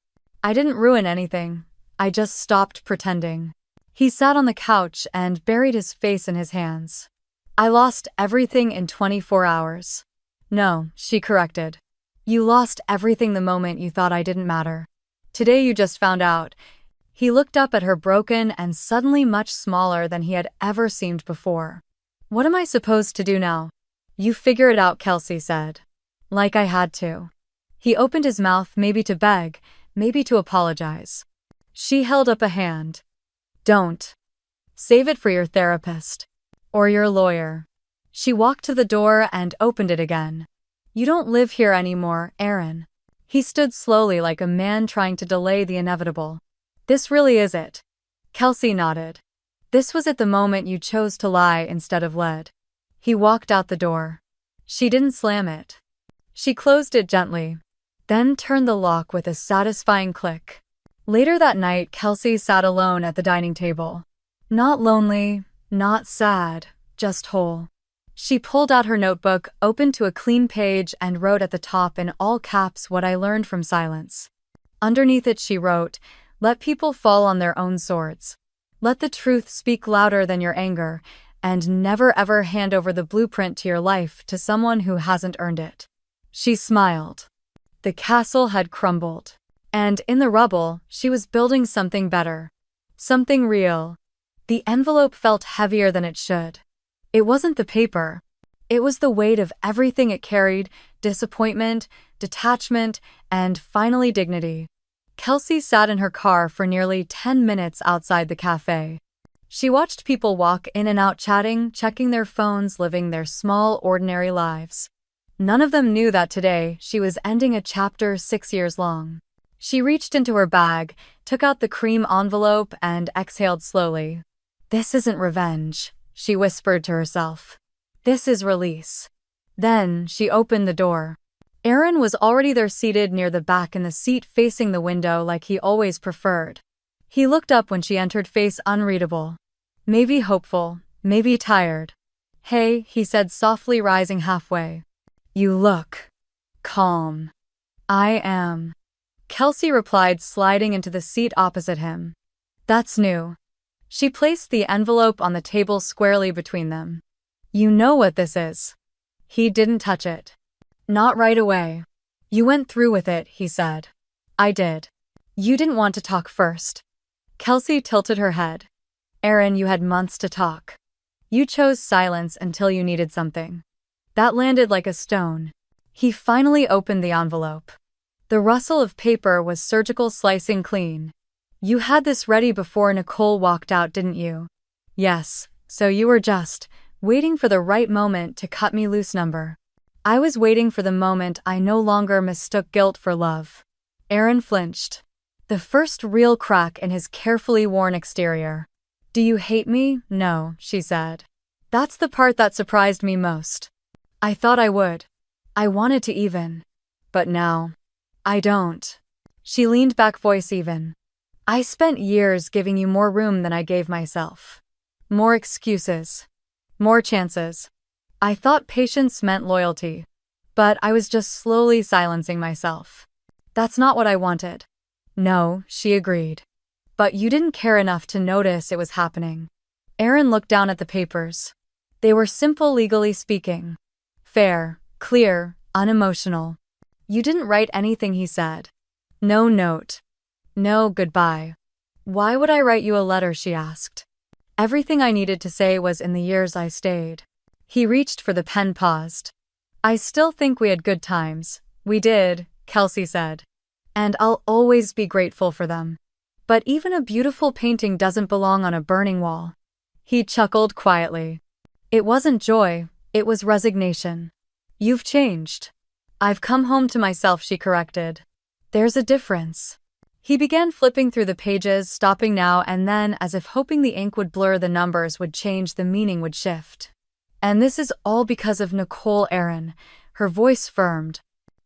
I didn't ruin anything. I just stopped pretending. He sat on the couch and buried his face in his hands. I lost everything in 24 hours. No, she corrected. You lost everything the moment you thought I didn't matter. Today you just found out. He looked up at her, broken and suddenly much smaller than he had ever seemed before. What am I supposed to do now? You figure it out, Kelsey said. Like I had to. He opened his mouth, maybe to beg, maybe to apologize. She held up a hand. Don't. Save it for your therapist. Or your lawyer. She walked to the door and opened it again. You don't live here anymore, Aaron. He stood slowly, like a man trying to delay the inevitable. This really is it. Kelsey nodded. This was at the moment you chose to lie instead of lead. He walked out the door. She didn't slam it. She closed it gently, then turned the lock with a satisfying click. Later that night, Kelsey sat alone at the dining table. Not lonely, not sad, just whole. She pulled out her notebook, opened to a clean page, and wrote at the top in all caps what I learned from silence. Underneath it she wrote, let people fall on their own swords. Let the truth speak louder than your anger, and never ever hand over the blueprint to your life to someone who hasn't earned it. She smiled. The castle had crumbled. And in the rubble, she was building something better. Something real. The envelope felt heavier than it should. It wasn't the paper. It was the weight of everything it carried, disappointment, detachment, and finally dignity. Kelsey sat in her car for nearly 10 minutes outside the cafe. She watched people walk in and out, chatting, checking their phones, living their small, ordinary lives. None of them knew that today she was ending a chapter 6 years long. She reached into her bag, took out the cream envelope, and exhaled slowly. This isn't revenge, she whispered to herself. This is release. Then she opened the door. Aaron was already there, seated near the back in the seat facing the window like he always preferred. He looked up when she entered, face unreadable. Maybe hopeful, maybe tired. Hey, he said softly, rising halfway. You look calm. I am. Kelsey replied, sliding into the seat opposite him. That's new. She placed the envelope on the table squarely between them. You know what this is. He didn't touch it. Not right away. You went through with it, he said. I did. You didn't want to talk first. Kelsey tilted her head. Aaron, you had months to talk. You chose silence until you needed something. That landed like a stone. He finally opened the envelope. The rustle of paper was surgical, slicing clean. You had this ready before Nicole walked out, didn't you? Yes, so you were just waiting for the right moment to cut me loose. Number. I was waiting for the moment I no longer mistook guilt for love. Aaron flinched. The first real crack in his carefully worn exterior. "Do you hate me?" "No," she said. "That's the part that surprised me most. I thought I would. I wanted to even. But now, I don't." She leaned back, voice even. "I spent years giving you more room than I gave myself. More excuses. More chances. I thought patience meant loyalty. But I was just slowly silencing myself. That's not what I wanted." "No," she agreed. "But you didn't care enough to notice it was happening." Aaron looked down at the papers. They were simple, legally speaking. Fair, clear, unemotional. "You didn't write anything," he said. "No note. No goodbye." "Why would I write you a letter?" she asked. "Everything I needed to say was in the years I stayed." He reached for the pen, paused. "I still think we had good times." "We did," Kelsey said. "And I'll always be grateful for them. But even a beautiful painting doesn't belong on a burning wall." He chuckled quietly. "It wasn't joy, it was resignation." "You've changed." "I've come home to myself," she corrected. "There's a difference." He began flipping through the pages, stopping now and then as if hoping the ink would blur, the numbers would change, the meaning would shift. "And this is all because of Nicole." Aaron. Her voice firmed.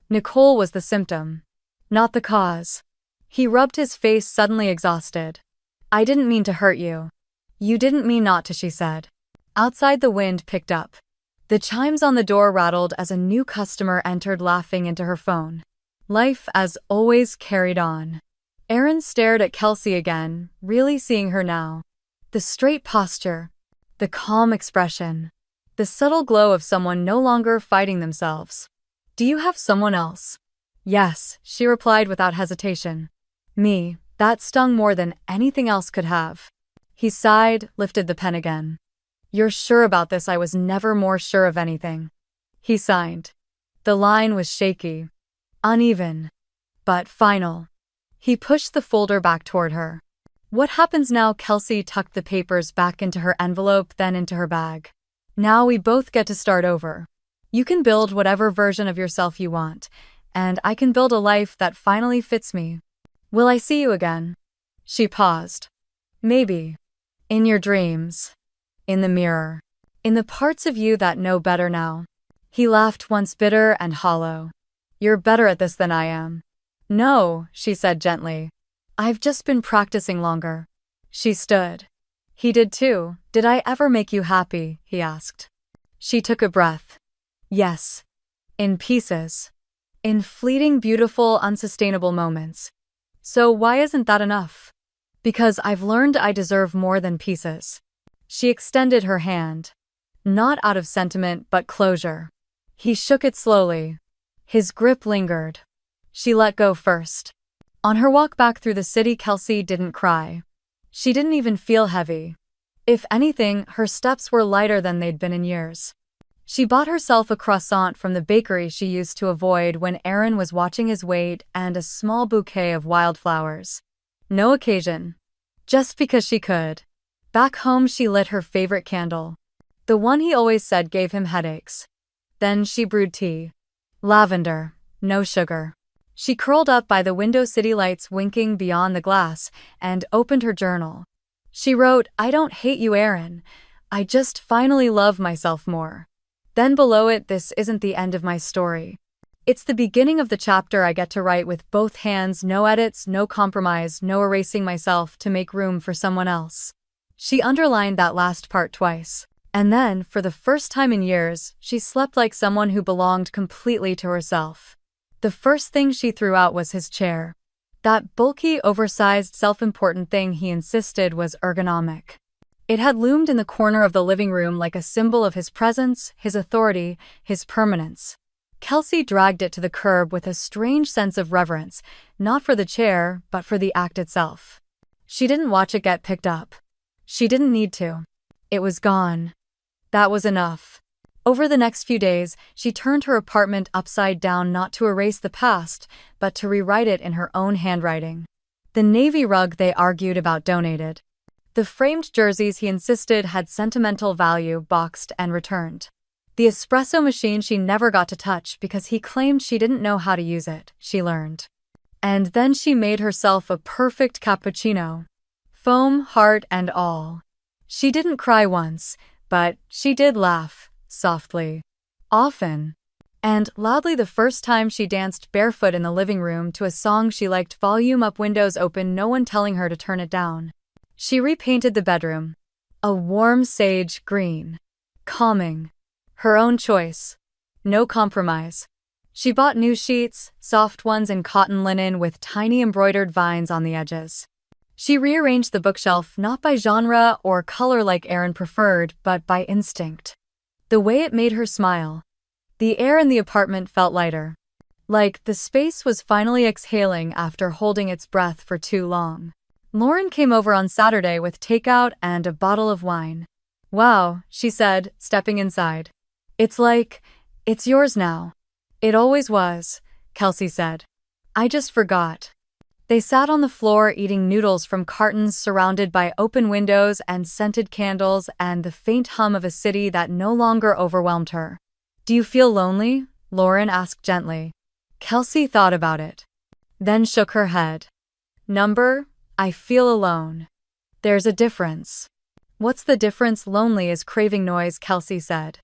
Nicole was the symptom, not the cause. He rubbed his face, suddenly exhausted. "I didn't mean to hurt you." "You didn't mean not to," she said. Outside, the wind picked up. The chimes on the door rattled as a new customer entered, laughing into her phone. Life, as always, carried on. Aaron stared at Kelsey again, really seeing her now. The straight posture, the calm expression, the subtle glow of someone no longer fighting themselves. "Do you have someone else?" "Yes," she replied without hesitation. "Me." That stung more than anything else could have. He sighed, lifted the pen again. "You're sure about this?" "I was never more sure of anything." He signed. The line was shaky, uneven, but final. He pushed the folder back toward her. "What happens now?" Kelsey tucked the papers back into her envelope, then into her bag. "Now we both get to start over. You can build whatever version of yourself you want, and I can build a life that finally fits me." "Will I see you again?" She paused. "Maybe. In your dreams. In the mirror. In the parts of you that know better now." He laughed, once bitter and hollow. "You're better at this than I am." "No," she said gently. "I've just been practicing longer." She stood. He did too. "Did I ever make you happy?" he asked. She took a breath. "Yes. In pieces. In fleeting, beautiful, unsustainable moments. So why isn't that enough?" "Because I've learned I deserve more than pieces." She extended her hand. Not out of sentiment, but closure. He shook it slowly. His grip lingered. She let go first. On her walk back through the city, Kelsey didn't cry. She didn't even feel heavy. If anything, her steps were lighter than they'd been in years. She bought herself a croissant from the bakery she used to avoid when Aaron was watching his weight, and a small bouquet of wildflowers. No occasion. Just because she could. Back home, she lit her favorite candle. The one he always said gave him headaches. Then she brewed tea. Lavender. No sugar. She curled up by the window, city lights winking beyond the glass, and opened her journal. She wrote, "I don't hate you, Aaron. I just finally love myself more." Then below it, "This isn't the end of my story. It's the beginning of the chapter I get to write with both hands, no edits, no compromise, no erasing myself to make room for someone else." She underlined that last part twice. And then, for the first time in years, she slept like someone who belonged completely to herself. The first thing she threw out was his chair. That bulky, oversized, self-important thing he insisted was ergonomic. It had loomed in the corner of the living room like a symbol of his presence, his authority, his permanence. Kelsey dragged it to the curb with a strange sense of reverence, not for the chair, but for the act itself. She didn't watch it get picked up. She didn't need to. It was gone. That was enough. Over the next few days, she turned her apartment upside down, not to erase the past, but to rewrite it in her own handwriting. The navy rug they argued about donated. The framed jerseys he insisted had sentimental value boxed and returned. The espresso machine she never got to touch because he claimed she didn't know how to use it, she learned. And then she made herself a perfect cappuccino. Foam, heart, and all. She didn't cry once, but she did laugh, softly. Often. And loudly the first time she danced barefoot in the living room to a song she liked, volume up, windows open, no one telling her to turn it down. She repainted the bedroom. A warm sage green. Calming. Her own choice. No compromise. She bought new sheets, soft ones in cotton linen with tiny embroidered vines on the edges. She rearranged the bookshelf not by genre or color like Erin preferred, but by instinct. The way it made her smile. The air in the apartment felt lighter. Like the space was finally exhaling after holding its breath for too long. Lauren came over on Saturday with takeout and a bottle of wine. "Wow," she said, stepping inside. It's yours now." "It always was," Kelsey said. "I just forgot." They sat on the floor eating noodles from cartons surrounded by open windows and scented candles and the faint hum of a city that no longer overwhelmed her. "Do you feel lonely?" Lauren asked gently. Kelsey thought about it. Then shook her head. I feel alone. There's a difference." "What's the difference?" "Lonely is craving noise," Kelsey said.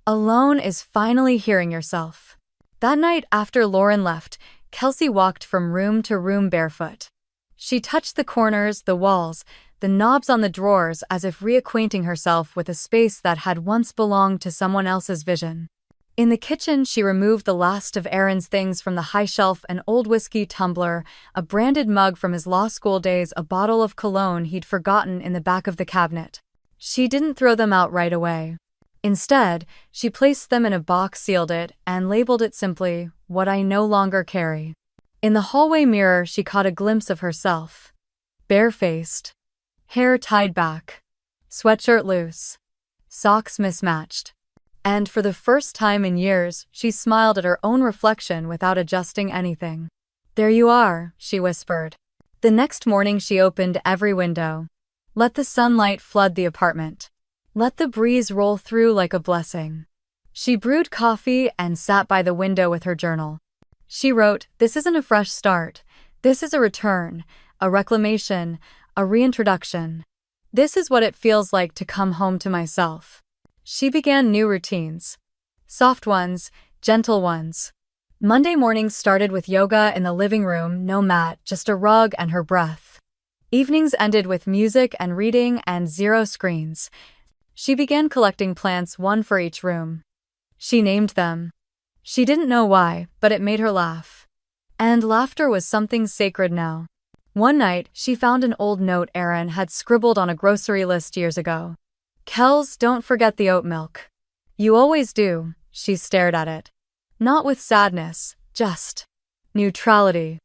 "Alone is finally hearing yourself." That night after Lauren left, Kelsey walked from room to room barefoot. She touched the corners, the walls, the knobs on the drawers as if reacquainting herself with a space that had once belonged to someone else's vision. In the kitchen, she removed the last of Erin's things from the high shelf: an old whiskey tumbler, a branded mug from his law school days, a bottle of cologne he'd forgotten in the back of the cabinet. She didn't throw them out right away. Instead, she placed them in a box, sealed it, and labeled it simply, "What I no longer carry." In the hallway mirror, she caught a glimpse of herself. Barefaced. Hair tied back. Sweatshirt loose. Socks mismatched. And for the first time in years, she smiled at her own reflection without adjusting anything. "There you are," she whispered. The next morning she opened every window. Let the sunlight flood the apartment. Let the breeze roll through like a blessing. She brewed coffee and sat by the window with her journal. She wrote, "This isn't a fresh start. This is a return, a reclamation, a reintroduction. This is what it feels like to come home to myself." She began new routines. Soft ones, gentle ones. Monday mornings started with yoga in the living room, no mat, just a rug and her breath. Evenings ended with music and reading and zero screens. She began collecting plants, one for each room. She named them. She didn't know why, but it made her laugh. And laughter was something sacred now. One night, she found an old note Erin had scribbled on a grocery list years ago. "Kels, don't forget the oat milk." "You always do." She stared at it. Not with sadness, just neutrality.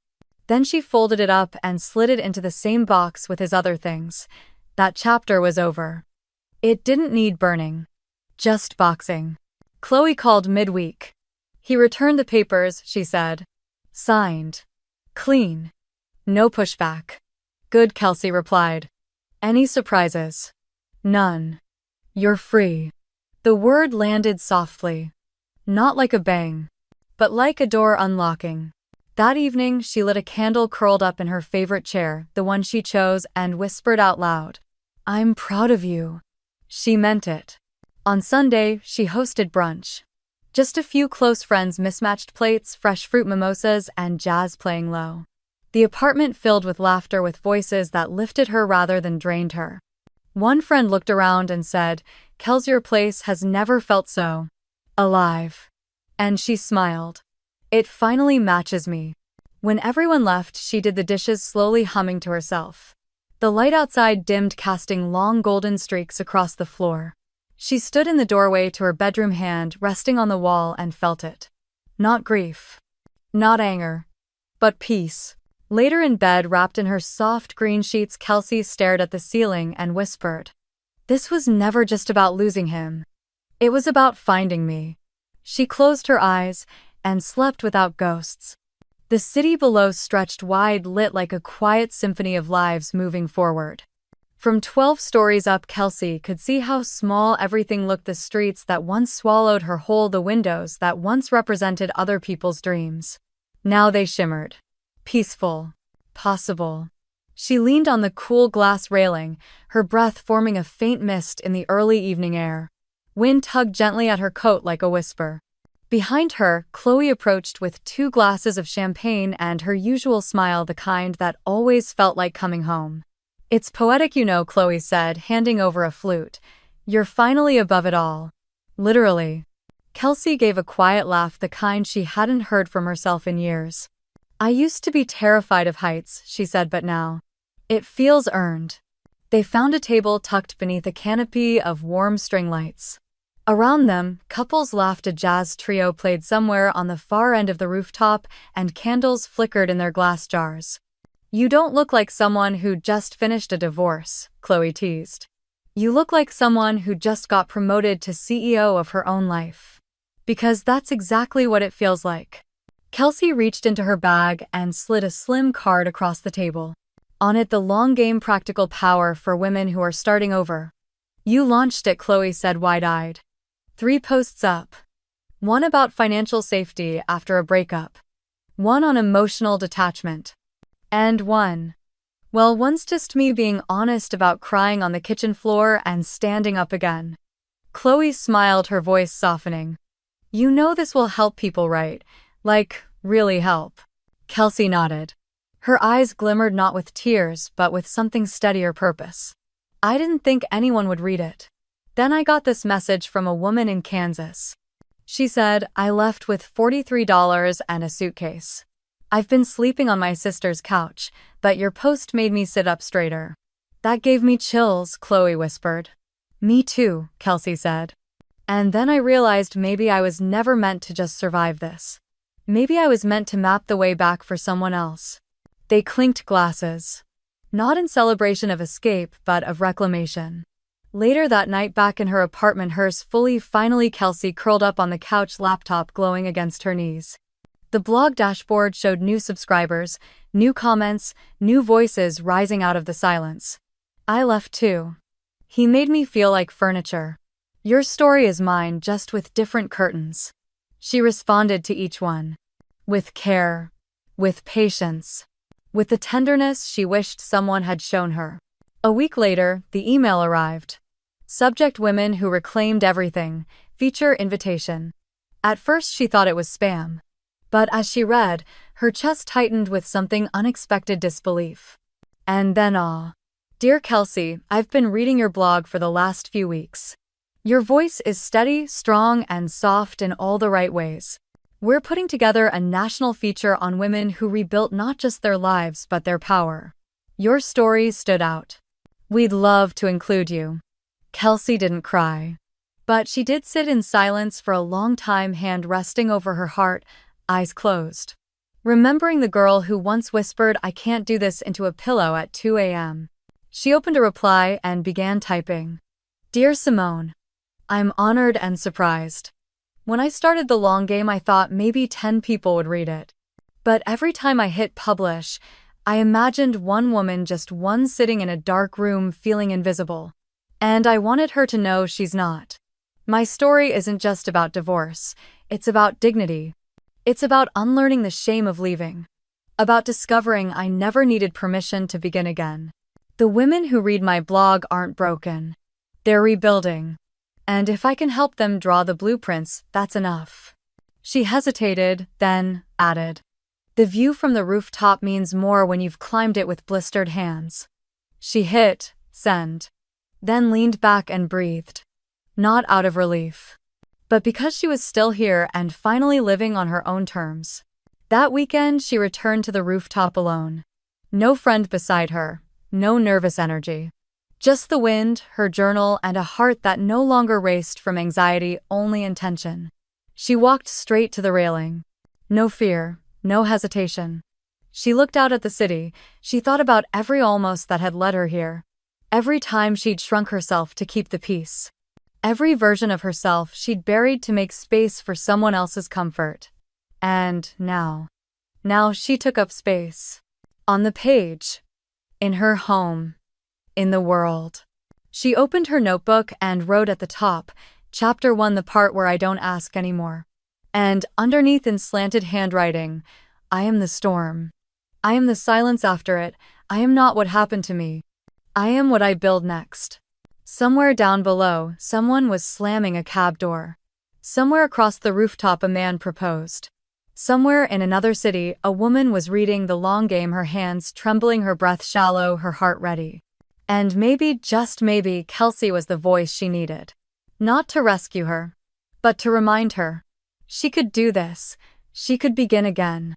Then she folded it up and slid it into the same box with his other things. That chapter was over. It didn't need burning. Just boxing. Chloe called midweek. "He returned the papers," she said. "Signed. Clean. No pushback." "Good," Kelsey replied. "Any surprises?" "None. You're free." The word landed softly. Not like a bang, but like a door unlocking. That evening, she lit a candle curled up in her favorite chair, the one she chose, and whispered out loud, "I'm proud of you." She meant it. On Sunday, she hosted brunch. Just a few close friends, mismatched plates, fresh fruit mimosas, and jazz playing low. The apartment filled with laughter, with voices that lifted her rather than drained her. One friend looked around and said, "Kels, your place has never felt so alive." And she smiled. "It finally matches me." When everyone left, she did the dishes, slowly humming to herself. The light outside dimmed, casting long golden streaks across the floor. She stood in the doorway to her bedroom, hand resting on the wall, and felt it. Not grief. Not anger. But peace. Later in bed, wrapped in her soft green sheets, Kelsey stared at the ceiling and whispered, "This was never just about losing him. It was about finding me." She closed her eyes and slept without ghosts. The city below stretched wide, lit like a quiet symphony of lives moving forward. From 12 stories up, Kelsey could see how small everything looked: the streets that once swallowed her whole, the windows that once represented other people's dreams. Now they shimmered. peaceful, possible. She leaned on the cool glass railing, her breath forming a faint mist in the early evening air. Wind tugged gently at her coat like a whisper. Behind her, Chloe approached with 2 glasses of champagne and her usual smile, the kind that always felt like coming home. "It's poetic, you know," Chloe said, handing over a flute. "You're finally above it all." Literally. Kelsey gave a quiet laugh, the kind she hadn't heard from herself in years. "I used to be terrified of heights," she said, "but now it feels earned." They found a table tucked beneath a canopy of warm string lights. Around them, couples laughed, a jazz trio played somewhere on the far end of the rooftop, and candles flickered in their glass jars. "You don't look like someone who just finished a divorce," Chloe teased. "You look like someone who just got promoted to CEO of her own life." "Because that's exactly what it feels like." Kelsey reached into her bag and slid a slim card across the table. On it, the long game, practical power for women who are starting over. "You launched it," Chloe said, wide-eyed. 3 posts up. One about financial safety after a breakup. One on emotional detachment. And one's just me being honest about crying on the kitchen floor and standing up again. Chloe smiled, her voice softening. "You know this will help people, right? Like, really help." Kelsey nodded. Her eyes glimmered, not with tears, but with something steadier purpose. "I didn't think anyone would read it. Then I got this message from a woman in Kansas. She said, 'I left with $43 and a suitcase. I've been sleeping on my sister's couch, but your post made me sit up straighter.'" "That gave me chills," Chloe whispered. "Me too," Kelsey said. "And then I realized maybe I was never meant to just survive this. Maybe I was meant to map the way back for someone else." They clinked glasses. Not in celebration of escape, but of reclamation. Later that night, back in her apartment, hers finally, Kelsey curled up on the couch, laptop glowing against her knees. The blog dashboard showed new subscribers, new comments, new voices rising out of the silence. "I left too. He made me feel like furniture. Your story is mine, just with different curtains." She responded to each one. With care. With patience. With the tenderness she wished someone had shown her. A week later, the email arrived. Subject: women who reclaimed everything. Feature invitation. At first she thought it was spam. But as she read, her chest tightened with something unexpected: disbelief. And then awe. "Dear Kelsey, I've been reading your blog for the last few weeks. Your voice is steady, strong, and soft in all the right ways. We're putting together a national feature on women who rebuilt not just their lives but their power. Your story stood out. We'd love to include you." Kelsey didn't cry. But she did sit in silence for a long time, hand resting over her heart, eyes closed. Remembering the girl who once whispered, "I can't do this," into a pillow at 2 a.m. She opened a reply and began typing. "Dear Simone, I'm honored and surprised. When I started the long game, I thought maybe 10 people would read it. But every time I hit publish, I imagined one woman, just one, sitting in a dark room feeling invisible. And I wanted her to know she's not. My story isn't just about divorce, it's about dignity. It's about unlearning the shame of leaving. About discovering I never needed permission to begin again. The women who read my blog aren't broken. They're rebuilding. And if I can help them draw the blueprints, that's enough." She hesitated, then added, "The view from the rooftop means more when you've climbed it with blistered hands." She hit send. Then leaned back and breathed. Not out of relief, but because she was still here and finally living on her own terms. That weekend she returned to the rooftop alone. No friend beside her, no nervous energy. Just the wind, her journal, and a heart that no longer raced from anxiety, only intention. She walked straight to the railing. No fear, no hesitation. She looked out at the city. She thought about every almost that had led her here. Every time she'd shrunk herself to keep the peace. Every version of herself she'd buried to make space for someone else's comfort. And now she took up space. On the page. In her home. In the world. She opened her notebook and wrote at the top, Chapter 1, the part where I don't ask anymore. And underneath, in slanted handwriting, I am the storm. I am the silence after it. I am not what happened to me. I am what I build next. Somewhere down below, someone was slamming a cab door. Somewhere across the rooftop, a man proposed. Somewhere in another city, a woman was reading The Long Game, her hands trembling, her breath shallow, her heart ready. And maybe, just maybe, Kelsey was the voice she needed. Not to rescue her, but to remind her. She could do this. She could begin again.